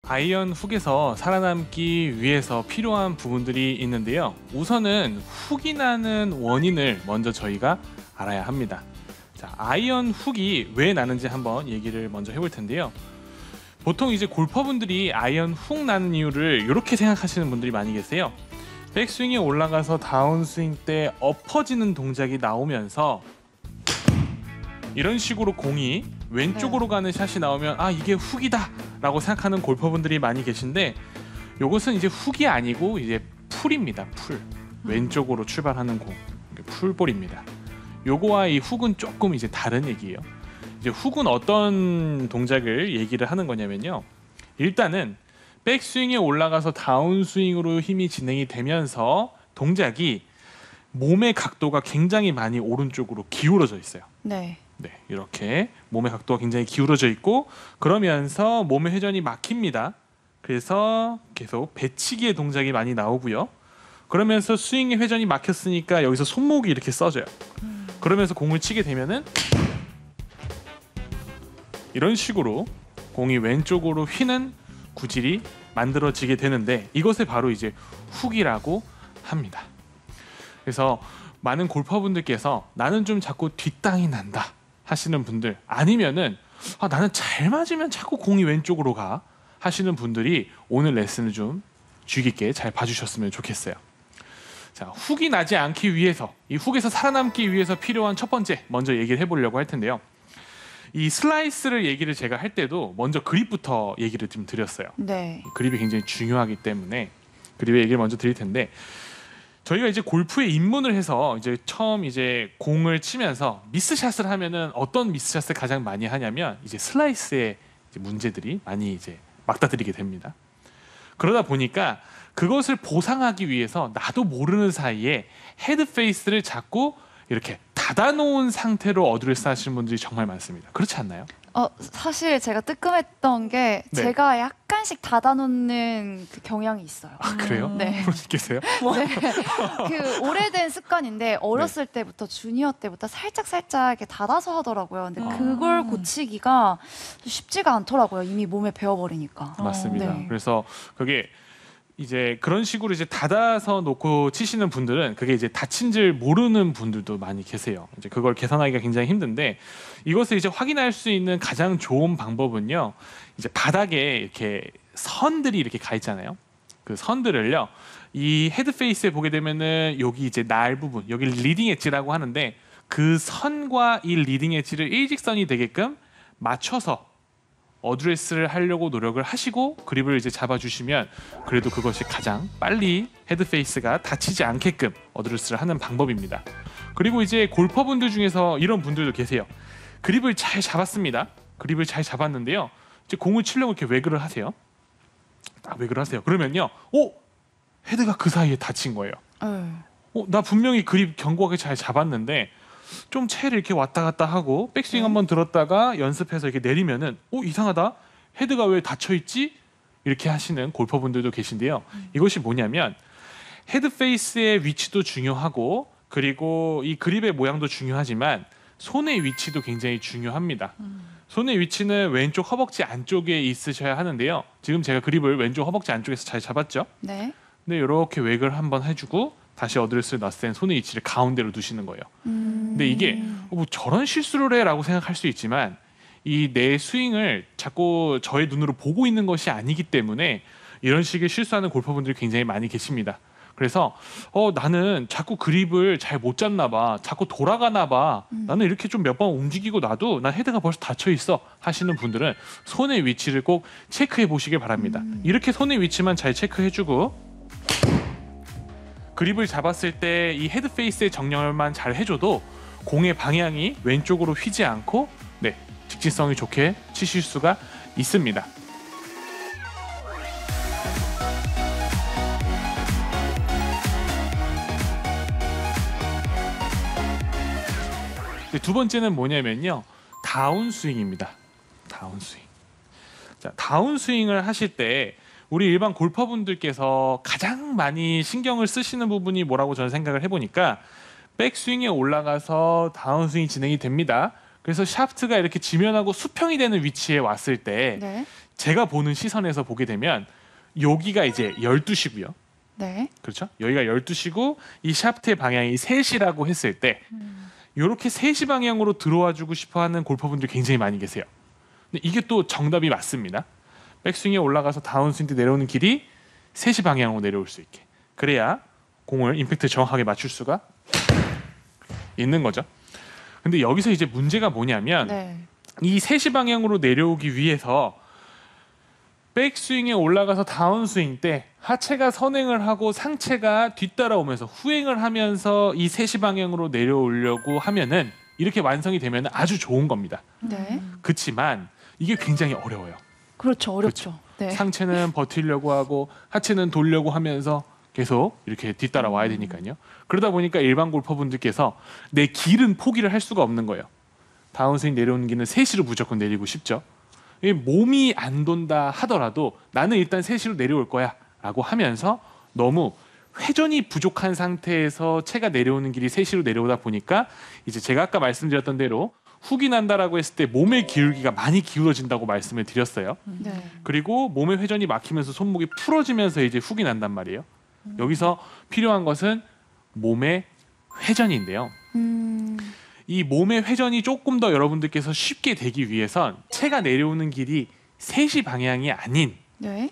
아이언 훅에서 살아남기 위해서 필요한 부분들이 있는데요. 우선은 훅이 나는 원인을 먼저 저희가 알아야 합니다. 자, 아이언 훅이 왜 나는지 한번 얘기를 먼저 해볼 텐데요. 보통 이제 골퍼분들이 아이언 훅 나는 이유를 이렇게 생각하시는 분들이 많이 계세요. 백스윙에 올라가서 다운스윙 때 엎어지는 동작이 나오면서 이런 식으로 공이 왼쪽으로 가는 샷이 나오면 아, 이게 훅이다 라고 생각하는 골퍼분들이 많이 계신데, 이것은 이제 훅이 아니고 이제 풀입니다. 풀. 왼쪽으로 출발하는 공, 풀볼입니다. 요거와 이 훅은 조금 이제 다른 얘기예요. 이제 훅은 어떤 동작을 얘기를 하는 거냐면요, 일단은 백스윙에 올라가서 다운스윙으로 힘이 진행이 되면서 동작이 몸의 각도가 굉장히 많이 오른쪽으로 기울어져 있어요. 네. 네, 이렇게 몸의 각도가 굉장히 기울어져 있고, 그러면서 몸의 회전이 막힙니다. 그래서 계속 배치기의 동작이 많이 나오고요. 그러면서 스윙의 회전이 막혔으니까 여기서 손목이 이렇게 써져요. 그러면서 공을 치게 되면은 이런 식으로 공이 왼쪽으로 휘는 구질이 만들어지게 되는데, 이것을 바로 이제 훅이라고 합니다. 그래서 많은 골퍼분들께서 나는 좀 자꾸 뒷땅이 난다 하시는 분들, 아니면은 아, 나는 잘 맞으면 자꾸 공이 왼쪽으로 가 하시는 분들이 오늘 레슨을 좀 주의 깊게 잘 봐주셨으면 좋겠어요. 자, 훅이 나지 않기 위해서, 이 훅에서 살아남기 위해서 필요한 첫 번째 먼저 얘기를 해보려고 할 텐데요. 이 슬라이스를 얘기를 제가 할 때도 먼저 그립부터 얘기를 좀 드렸어요. 네. 그립이 굉장히 중요하기 때문에 그립의 얘기를 먼저 드릴 텐데, 저희가 이제 골프에 입문을 해서 이제 처음 이제 공을 치면서 미스샷을 하면은 어떤 미스샷을 가장 많이 하냐면 이제 슬라이스의 이제 문제들이 많이 이제 맞닥뜨리게 됩니다. 그러다 보니까 그것을 보상하기 위해서 나도 모르는 사이에 헤드 페이스를 자꾸 이렇게 닫아놓은 상태로 어드레스 하시는 분들이 정말 많습니다. 그렇지 않나요? 사실 제가 뜨끔했던 게 네. 제가 약간씩 닫아놓는 그 경향이 있어요. 아, 그래요? 네. 그럴 수 있겠어요? 네. 그 오래된 습관인데 어렸을 때부터 주니어 때부터 살짝 이렇게 닫아서 하더라고요. 근데 그걸 고치기가 쉽지가 않더라고요. 이미 몸에 배워버리니까. 맞습니다. 네. 그래서 그게 이제 그런 식으로 이제 닫아서 놓고 치시는 분들은 그게 이제 다친 줄 모르는 분들도 많이 계세요. 이제 그걸 개선하기가 굉장히 힘든데, 이것을 이제 확인할 수 있는 가장 좋은 방법은요, 이제 바닥에 이렇게 선들이 이렇게 가 있잖아요. 그 선들을요, 이 헤드 페이스에 보게 되면은 여기 이제 날 부분, 여기 리딩 엣지라고 하는데, 그 선과 이 리딩 엣지를 일직선이 되게끔 맞춰서 어드레스를 하려고 노력을 하시고 그립을 이제 잡아주시면 그래도 그것이 가장 빨리 헤드 페이스가 다치지 않게끔 어드레스를 하는 방법입니다. 그리고 이제 골퍼분들 중에서 이런 분들도 계세요. 그립을 잘 잡았습니다. 그립을 잘 잡았는데요, 이제 공을 치려고 이렇게 웨그를 하세요. 딱 웨그를 하세요. 그러면요, 헤드가 그 사이에 다친 거예요. 나 분명히 그립 견고하게 잘 잡았는데 좀 채를 이렇게 왔다 갔다 하고 백스윙 한번 들었다가 연습해서 이렇게 내리면은 이상하다, 헤드가 왜 닫혀 있지? 이렇게 하시는 골퍼분들도 계신데요. 이것이 뭐냐면 헤드 페이스의 위치도 중요하고, 그리고 이 그립의 모양도 중요하지만 손의 위치도 굉장히 중요합니다. 손의 위치는 왼쪽 허벅지 안쪽에 있으셔야 하는데요. 지금 제가 그립을 왼쪽 허벅지 안쪽에서 잘 잡았죠? 네. 근데 이렇게 웨이크를 한번 해주고 다시 어드레스를 놨을 땐 손의 위치를 가운데로 두시는 거예요. 근데 이게 뭐 저런 실수를 해라고 생각할 수 있지만, 이 내 스윙을 자꾸 저의 눈으로 보고 있는 것이 아니기 때문에 이런 식의 실수하는 골퍼분들이 굉장히 많이 계십니다. 그래서 나는 자꾸 그립을 잘 못 잡나 봐, 자꾸 돌아가나 봐, 나는 이렇게 좀 몇 번 움직이고 나도 난 헤드가 벌써 닫혀 있어 하시는 분들은 손의 위치를 꼭 체크해 보시길 바랍니다. 이렇게 손의 위치만 잘 체크해주고 그립을 잡았을 때 이 헤드 페이스의 정렬만 잘 해줘도 공의 방향이 왼쪽으로 휘지 않고 직진성이 좋게 치실 수가 있습니다. 두 번째는 뭐냐면요, 다운스윙입니다. 다운스윙. 자, 다운스윙을 하실 때 우리 일반 골퍼분들께서 가장 많이 신경을 쓰시는 부분이 뭐라고 저는 생각을 해보니까, 백스윙에 올라가서 다운스윙이 진행이 됩니다. 그래서 샤프트가 이렇게 지면하고 수평이 되는 위치에 왔을 때 네. 제가 보는 시선에서 보게 되면 여기가 이제 12시고요. 네. 그렇죠? 여기가 12시고 이 샤프트의 방향이 3시라고 했을 때 이렇게 3시 방향으로 들어와 주고 싶어 하는 골퍼분들이 굉장히 많이 계세요. 근데 이게 또 정답이 맞습니다. 백스윙에 올라가서 다운스윙 때 내려오는 길이 3시 방향으로 내려올 수 있게. 그래야 공을 임팩트 정확하게 맞출 수가 있는 거죠. 근데 여기서 이제 문제가 뭐냐면 네. 이 3시 방향으로 내려오기 위해서 백스윙에 올라가서 다운스윙 때 하체가 선행을 하고 상체가 뒤따라오면서 후행을 하면서 이 3시 방향으로 내려오려고 하면은 이렇게 완성이 되면 아주 좋은 겁니다. 네. 그렇지만 이게 굉장히 어려워요. 그렇죠. 어렵죠. 네. 상체는 버티려고 하고 하체는 돌려고 하면서 계속 이렇게 뒤따라와야 되니까요. 그러다 보니까 일반 골퍼분들께서 내 길은 포기를 할 수가 없는 거예요. 다운스윙 내려오는 길은 3시로 무조건 내리고 싶죠. 이 몸이 안 돈다 하더라도 나는 일단 3시로 내려올 거야 라고 하면서 너무 회전이 부족한 상태에서 채가 내려오는 길이 3시로 내려오다 보니까 이제 제가 아까 말씀드렸던 대로 훅이 난다라고 했을 때 몸의 기울기가 많이 기울어진다고 말씀을 드렸어요. 네. 그리고 몸의 회전이 막히면서 손목이 풀어지면서 이제 훅이 난단 말이에요. 여기서 필요한 것은 몸의 회전인데요. 이 몸의 회전이 조금 더 여러분들께서 쉽게 되기 위해선 채가 내려오는 길이 3시 방향이 아닌 네.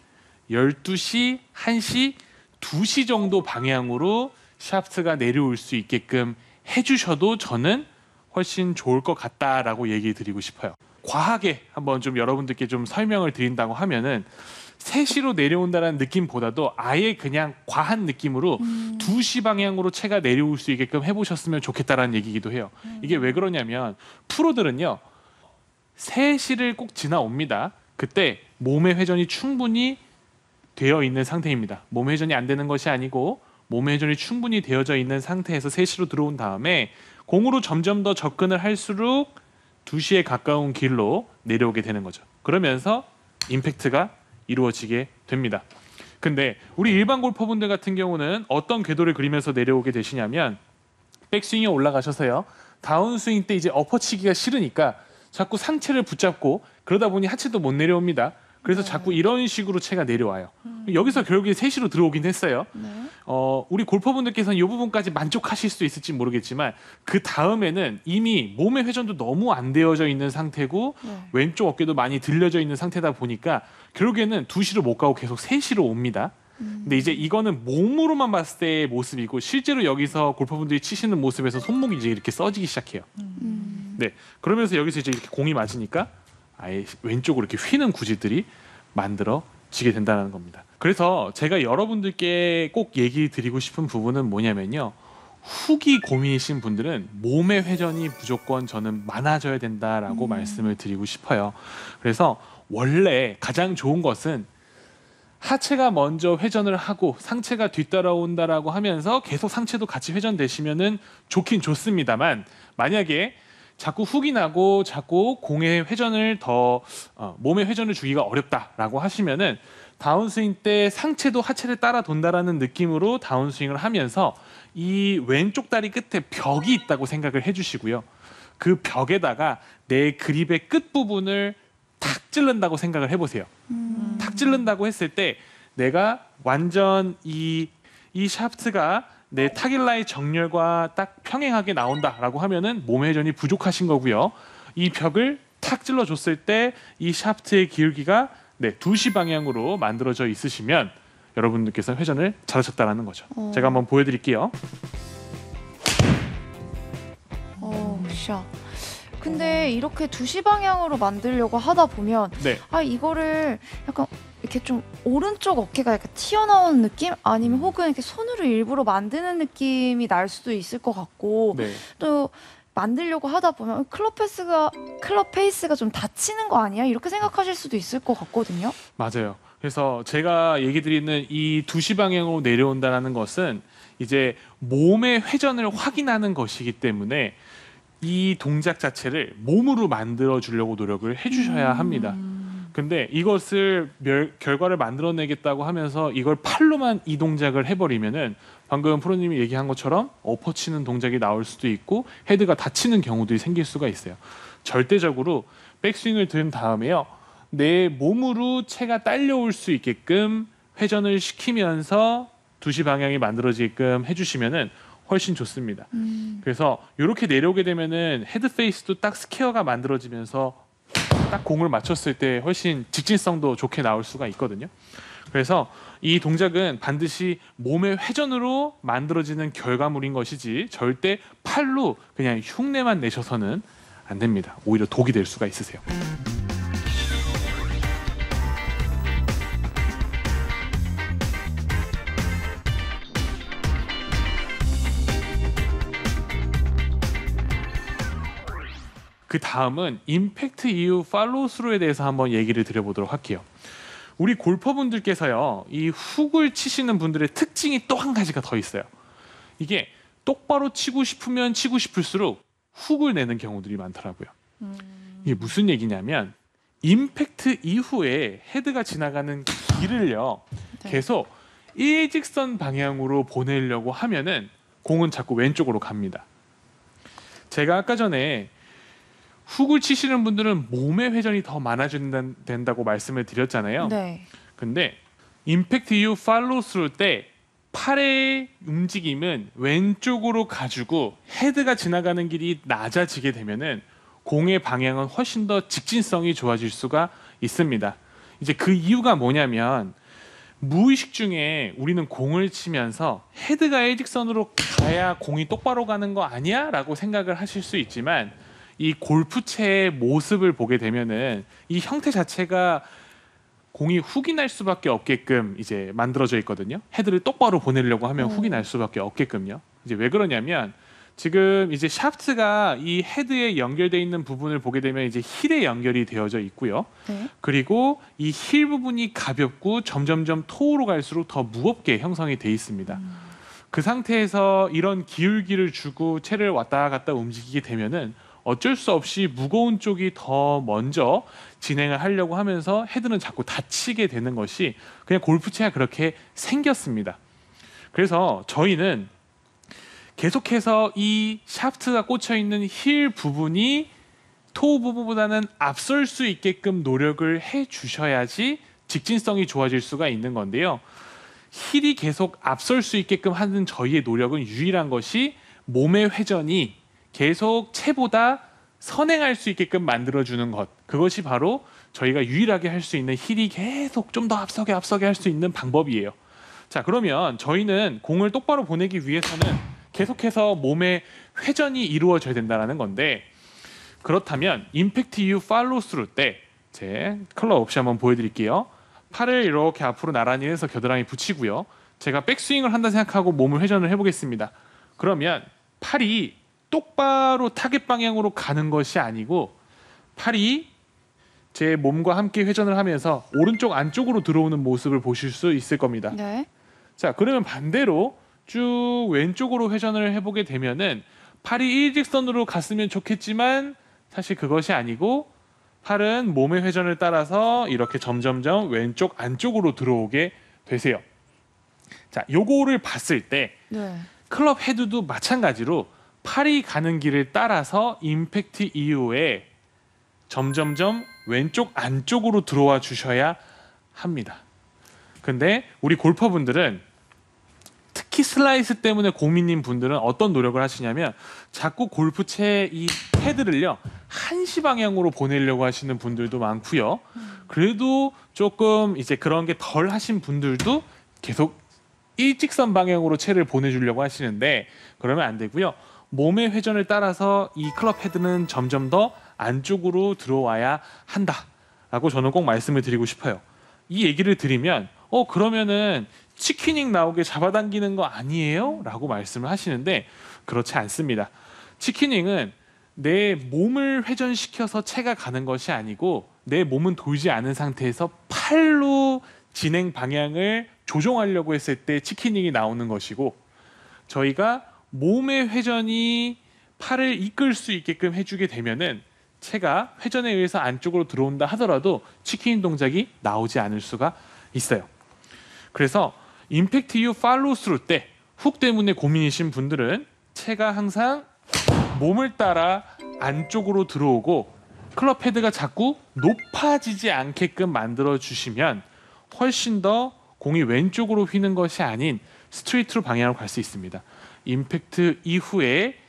12시, 1시, 2시 정도 방향으로 샤프트가 내려올 수 있게끔 해주셔도 저는 훨씬 좋을 것 같다라고 얘기 드리고 싶어요. 과하게 한번 좀 여러분들께 좀 설명을 드린다고 하면은 3시로 내려온다는 느낌보다도 아예 그냥 과한 느낌으로 2시 방향으로 채가 내려올 수 있게끔 해보셨으면 좋겠다라는 얘기이기도 해요. 이게 왜 그러냐면 프로들은요 3시를 꼭 지나옵니다. 그때 몸의 회전이 충분히 되어 있는 상태입니다. 몸의 회전이 안 되는 것이 아니고 몸의 회전이 충분히 되어져 있는 상태에서 3시로 들어온 다음에 공으로 점점 더 접근을 할수록 2시에 가까운 길로 내려오게 되는 거죠. 그러면서 임팩트가 이루어지게 됩니다. 근데 우리 일반 골퍼분들 같은 경우는 어떤 궤도를 그리면서 내려오게 되시냐면 백스윙에 올라가셔서요. 다운스윙 때 이제 엎어치기가 싫으니까 자꾸 상체를 붙잡고 그러다 보니 하체도 못 내려옵니다. 그래서 자꾸 이런 식으로 채가 내려와요. 여기서 결국에 3시로 들어오긴 했어요. 네. 우리 골퍼분들께서는 이 부분까지 만족하실 수 있을지 모르겠지만 그 다음에는 이미 몸의 회전도 너무 안 되어져 있는 상태고 네. 왼쪽 어깨도 많이 들려져 있는 상태다 보니까 결국에는 2시로 못 가고 계속 3시로 옵니다. 근데 이제 이거는 몸으로만 봤을 때의 모습이고 실제로 여기서 골퍼분들이 치시는 모습에서 손목이 이제 이렇게 써지기 시작해요. 네, 그러면서 여기서 이제 이렇게 공이 맞으니까 아예 왼쪽으로 이렇게 휘는 구질들이 만들어지게 된다는 겁니다. 그래서 제가 여러분들께 꼭 얘기 드리고 싶은 부분은 뭐냐면요. 훅이 고민이신 분들은 몸의 회전이 무조건 저는 많아져야 된다라고 말씀을 드리고 싶어요. 그래서 원래 가장 좋은 것은 하체가 먼저 회전을 하고 상체가 뒤따라온다라고 하면서 계속 상체도 같이 회전되시면은 좋긴 좋습니다만 만약에 자꾸 훅이 나고 자꾸 공의 회전을 더 몸의 회전을 주기가 어렵다라고 하시면은 다운스윙 때 상체도 하체를 따라 돈다라는 느낌으로 다운스윙을 하면서 이 왼쪽 다리 끝에 벽이 있다고 생각을 해주시고요. 그 벽에다가 내 그립의 끝 부분을 탁 찌른다고 생각을 해보세요. 탁 찌른다고 했을 때 내가 완전 이 샤프트가 내 타깃라인 정렬과 딱 평행하게 나온다라고 하면은 몸의 회전이 부족하신 거고요. 이 벽을 탁 찔러줬을 때 이 샤프트의 기울기가 2시 방향으로 만들어져 있으시면 여러분들께서 회전을 잘하셨다라는 거죠. 제가 한번 보여드릴게요. 샷. 근데 이렇게 2시 방향으로 만들려고 하다 보면 네. 이거를 약간 이렇게 좀 오른쪽 어깨가 약간 튀어나오는 느낌? 아니면 혹은 이렇게 손으로 일부러 만드는 느낌이 날 수도 있을 것 같고 네. 또 만들려고 하다 보면 클럽 페이스가 좀 다치는 거 아니야? 이렇게 생각하실 수도 있을 것 같거든요. 맞아요. 그래서 제가 얘기 드리는 이 2시 방향으로 내려온다는 것은 이제 몸의 회전을 확인하는 것이기 때문에 이 동작 자체를 몸으로 만들어 주려고 노력을 해주셔야 합니다. 근데 이것을 결과를 만들어내겠다고 하면서 이걸 팔로만 이 동작을 해버리면은 방금 프로님이 얘기한 것처럼 엎어치는 동작이 나올 수도 있고 헤드가 다치는 경우들이 생길 수가 있어요. 절대적으로 백스윙을 든 다음에요. 내 몸으로 채가 딸려올 수 있게끔 회전을 시키면서 2시 방향이 만들어지게끔 해주시면은 훨씬 좋습니다. 그래서 이렇게 내려오게 되면은 헤드 페이스도 딱 스퀘어가 만들어지면서 딱 공을 맞췄을 때 훨씬 직진성도 좋게 나올 수가 있거든요. 그래서 이 동작은 반드시 몸의 회전으로 만들어지는 결과물인 것이지 절대 팔로 그냥 흉내만 내셔서는 안 됩니다. 오히려 독이 될 수가 있으세요. 그 다음은 임팩트 이후 팔로우 스루에 대해서 한번 얘기를 드려보도록 할게요. 우리 골퍼분들께서요, 이 훅을 치시는 분들의 특징이 또 한 가지가 더 있어요. 이게 똑바로 치고 싶으면 치고 싶을수록 훅을 내는 경우들이 많더라고요. 이게 무슨 얘기냐면 임팩트 이후에 헤드가 지나가는 길을요, 네. 계속 일직선 방향으로 보내려고 하면은 공은 자꾸 왼쪽으로 갑니다. 제가 아까 전에 훅을 치시는 분들은 몸의 회전이 더 많아진다고 말씀을 드렸잖아요. 네. 근데 임팩트 이후 팔로우 스루 때 팔의 움직임은 왼쪽으로 가지고 헤드가 지나가는 길이 낮아지게 되면은 공의 방향은 훨씬 더 직진성이 좋아질 수가 있습니다. 이제 그 이유가 뭐냐면 무의식 중에 우리는 공을 치면서 헤드가 일직선으로 가야 공이 똑바로 가는 거 아니야? 라고 생각을 하실 수 있지만 이 골프채의 모습을 보게 되면은 이 형태 자체가 공이 훅이 날 수밖에 없게끔 이제 만들어져 있거든요. 헤드를 똑바로 보내려고 하면 훅이 날 수밖에 없게끔요. 이제 왜 그러냐면 지금 이제 샤프트가 이 헤드에 연결되어 있는 부분을 보게 되면 이제 힐에 연결이 되어져 있고요. 네. 그리고 이 힐 부분이 가볍고 점점점 토우로 갈수록 더 무겁게 형성이 돼 있습니다. 그 상태에서 이런 기울기를 주고 채를 왔다 갔다 움직이게 되면은 어쩔 수 없이 무거운 쪽이 더 먼저 진행을 하려고 하면서 헤드는 자꾸 다치게 되는 것이 그냥 골프채가 그렇게 생겼습니다. 그래서 저희는 계속해서 이 샤프트가 꽂혀 있는 힐 부분이 토우 부분보다는 앞설 수 있게끔 노력을 해 주셔야지 직진성이 좋아질 수가 있는 건데요. 힐이 계속 앞설 수 있게끔 하는 저희의 노력은 유일한 것이 몸의 회전이 계속 채보다 선행할 수 있게끔 만들어주는 것, 그것이 바로 저희가 유일하게 할 수 있는 힐이 계속 좀 더 앞서게 할 수 있는 방법이에요. 자, 그러면 저희는 공을 똑바로 보내기 위해서는 계속해서 몸의 회전이 이루어져야 된다는 건데, 그렇다면 임팩트 이후 팔로우 스루 때 제 클럽 없이 한번 보여드릴게요. 팔을 이렇게 앞으로 나란히 해서 겨드랑이 붙이고요. 제가 백스윙을 한다 생각하고 몸을 회전을 해보겠습니다. 그러면 팔이 똑바로 타겟 방향으로 가는 것이 아니고 팔이 제 몸과 함께 회전을 하면서 오른쪽 안쪽으로 들어오는 모습을 보실 수 있을 겁니다. 네. 자, 그러면 반대로 쭉 왼쪽으로 회전을 해보게 되면은 팔이 일직선으로 갔으면 좋겠지만 사실 그것이 아니고 팔은 몸의 회전을 따라서 이렇게 점점점 왼쪽 안쪽으로 들어오게 되세요. 자, 요거를 봤을 때 네. 클럽 헤드도 마찬가지로 팔이 가는 길을 따라서 임팩트 이후에 점점점 왼쪽 안쪽으로 들어와 주셔야 합니다. 근데 우리 골퍼분들은 특히 슬라이스 때문에 고민인 분들은 어떤 노력을 하시냐면 자꾸 골프채 이 헤드를요 1시 방향으로 보내려고 하시는 분들도 많고요. 그래도 조금 이제 그런 게 덜 하신 분들도 계속 일직선 방향으로 채를 보내주려고 하시는데 그러면 안 되고요. 몸의 회전을 따라서 이 클럽 헤드는 점점 더 안쪽으로 들어와야 한다라고 저는 꼭 말씀을 드리고 싶어요. 이 얘기를 드리면 그러면은 치킨닝 나오게 잡아당기는 거 아니에요? 라고 말씀을 하시는데 그렇지 않습니다. 치킨닝은 내 몸을 회전시켜서 채가 가는 것이 아니고 내 몸은 돌지 않은 상태에서 팔로 진행 방향을 조종하려고 했을 때 치킨닝이 나오는 것이고 저희가 몸의 회전이 팔을 이끌 수 있게끔 해주게 되면은 채가 회전에 의해서 안쪽으로 들어온다 하더라도 치킨 동작이 나오지 않을 수가 있어요. 그래서 임팩트 이후 팔로우 스루 때 훅 때문에 고민이신 분들은 채가 항상 몸을 따라 안쪽으로 들어오고 클럽 헤드가 자꾸 높아지지 않게끔 만들어 주시면 훨씬 더 공이 왼쪽으로 휘는 것이 아닌 스트레이트로 방향으로 갈 수 있습니다. 임팩트 이후에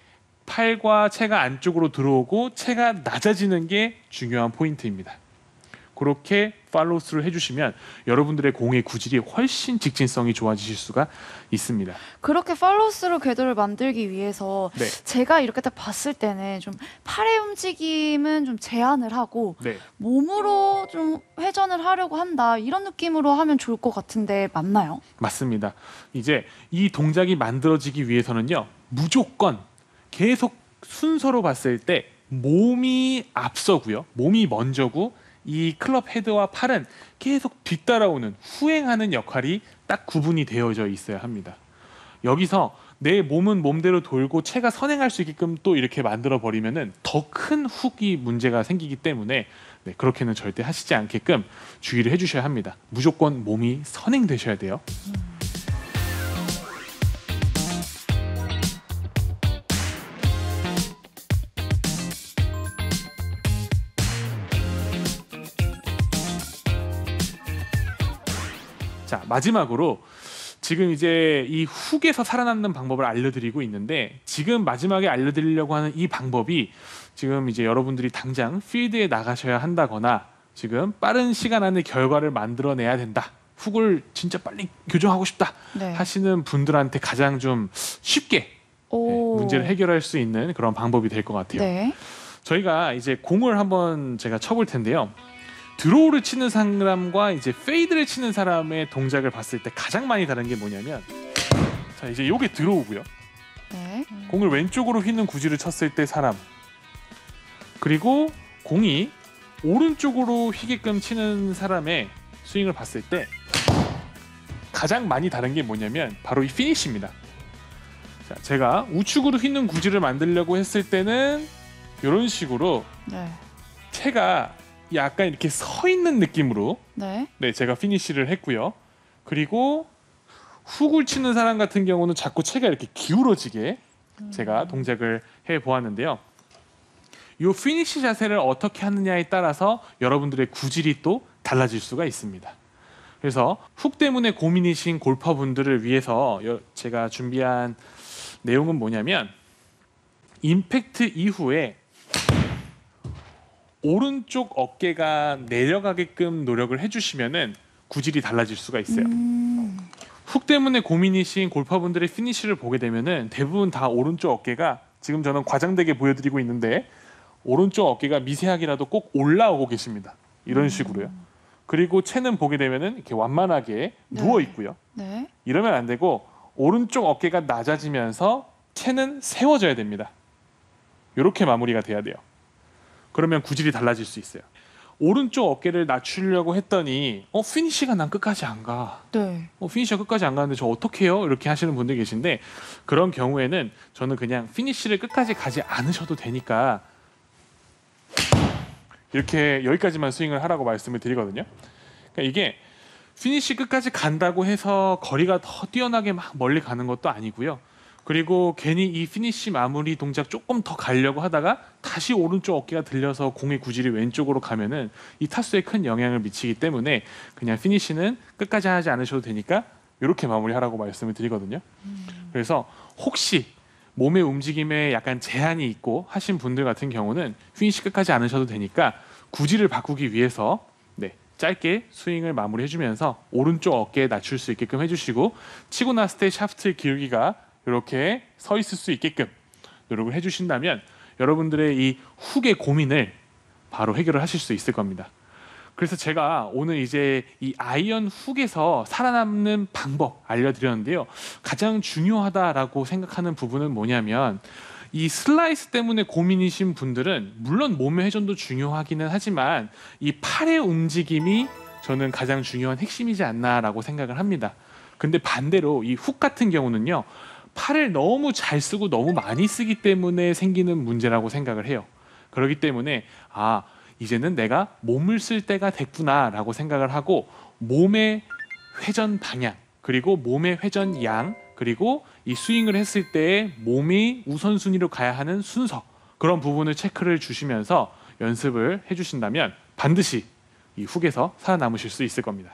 팔과 채가 안쪽으로 들어오고 채가 낮아지는 게 중요한 포인트입니다. 그렇게 팔로우스를 해주시면 여러분들의 공의 구질이 훨씬 직진성이 좋아지실 수가 있습니다. 그렇게 팔로우스루 궤도를 만들기 위해서 네. 제가 이렇게 딱 봤을 때는 좀 팔의 움직임은 좀 제한을 하고 네. 몸으로 좀 회전을 하려고 한다 이런 느낌으로 하면 좋을 것 같은데 맞나요? 맞습니다. 이제 이 동작이 만들어지기 위해서는요, 무조건 계속 순서로 봤을 때 몸이 앞서고요, 몸이 먼저고 이 클럽 헤드와 팔은 계속 뒤따라오는 후행하는 역할이 딱 구분이 되어져 있어야 합니다. 여기서 내 몸은 몸대로 돌고 채가 선행할 수 있게끔 또 이렇게 만들어 버리면은 더 큰 훅이 문제가 생기기 때문에 네, 그렇게는 절대 하시지 않게끔 주의를 해주셔야 합니다. 무조건 몸이 선행되셔야 돼요. 자, 마지막으로 지금 이제 이 훅에서 살아남는 방법을 알려드리고 있는데, 지금 마지막에 알려드리려고 하는 이 방법이 지금 이제 여러분들이 당장 필드에 나가셔야 한다거나 지금 빠른 시간 안에 결과를 만들어내야 된다, 훅을 진짜 빨리 교정하고 싶다 네. 하시는 분들한테 가장 좀 쉽게 네, 문제를 해결할 수 있는 그런 방법이 될 것 같아요. 네. 저희가 이제 공을 한번 제가 쳐볼 텐데요. 드로우를 치는 사람과 이제 페이드를 치는 사람의 동작을 봤을 때 가장 많이 다른 게 뭐냐면, 자, 이제 요게 드로우고요. 네. 공을 왼쪽으로 휘는 구질을 쳤을 때 사람, 그리고 공이 오른쪽으로 휘게끔 치는 사람의 스윙을 봤을 때 가장 많이 다른 게 뭐냐면 바로 이 피니시입니다. 자, 제가 우측으로 휘는 구질을 만들려고 했을 때는 이런 식으로 네. 채가 약간 이렇게 서 있는 느낌으로 네. 네, 제가 피니시를 했고요. 그리고 훅을 치는 사람 같은 경우는 자꾸 채가 이렇게 기울어지게 제가 동작을 해 보았는데요. 이 피니시 자세를 어떻게 하느냐에 따라서 여러분들의 구질이 또 달라질 수가 있습니다. 그래서 훅 때문에 고민이신 골퍼분들을 위해서 제가 준비한 내용은 뭐냐면, 임팩트 이후에 오른쪽 어깨가 내려가게끔 노력을 해주시면은 구질이 달라질 수가 있어요. 훅 때문에 고민이신 골퍼분들의 피니시를 보게 되면은 대부분 다 오른쪽 어깨가, 지금 저는 과장되게 보여드리고 있는데 오른쪽 어깨가 미세하게라도 꼭 올라오고 계십니다. 이런 식으로요. 그리고 채는 보게 되면은 이렇게 완만하게 네. 누워 있고요. 네. 이러면 안 되고 오른쪽 어깨가 낮아지면서 채는 세워져야 됩니다. 이렇게 마무리가 돼야 돼요. 그러면 구질이 달라질 수 있어요. 오른쪽 어깨를 낮추려고 했더니 피니시가 난 끝까지 안 가. 네. 피니시가 끝까지 안 가는데 저 어떻게 해요? 이렇게 하시는 분들 계신데, 그런 경우에는 저는 그냥 피니시를 끝까지 가지 않으셔도 되니까 이렇게 여기까지만 스윙을 하라고 말씀을 드리거든요. 그러니까 이게 피니시 끝까지 간다고 해서 거리가 더 뛰어나게 막 멀리 가는 것도 아니고요. 그리고 괜히 이 피니시 마무리 동작 조금 더 가려고 하다가 다시 오른쪽 어깨가 들려서 공의 구질이 왼쪽으로 가면은 이 타수에 큰 영향을 미치기 때문에 그냥 피니시는 끝까지 하지 않으셔도 되니까 이렇게 마무리하라고 말씀을 드리거든요. 그래서 혹시 몸의 움직임에 약간 제한이 있고 하신 분들 같은 경우는 피니시 끝까지 않으셔도 되니까 구질을 바꾸기 위해서 네, 짧게 스윙을 마무리해주면서 오른쪽 어깨에 낮출 수 있게끔 해주시고, 치고 났을 때 샤프트의 기울기가 이렇게 서 있을 수 있게끔 노력을 해주신다면 여러분들의 이 훅의 고민을 바로 해결을 하실 수 있을 겁니다. 그래서 제가 오늘 이제 이 아이언 훅에서 살아남는 방법 알려드렸는데요. 가장 중요하다라고 생각하는 부분은 뭐냐면, 이 슬라이스 때문에 고민이신 분들은 물론 몸의 회전도 중요하기는 하지만 이 팔의 움직임이 저는 가장 중요한 핵심이지 않나라고 생각을 합니다. 근데 반대로 이 훅 같은 경우는요, 팔을 너무 잘 쓰고 너무 많이 쓰기 때문에 생기는 문제라고 생각을 해요. 그렇기 때문에 이제는 내가 몸을 쓸 때가 됐구나라고 생각을 하고, 몸의 회전 방향, 그리고 몸의 회전 양, 그리고 이 스윙을 했을 때 몸이 우선순위로 가야 하는 순서, 그런 부분을 체크를 주시면서 연습을 해주신다면 반드시 이 훅에서 살아남으실 수 있을 겁니다.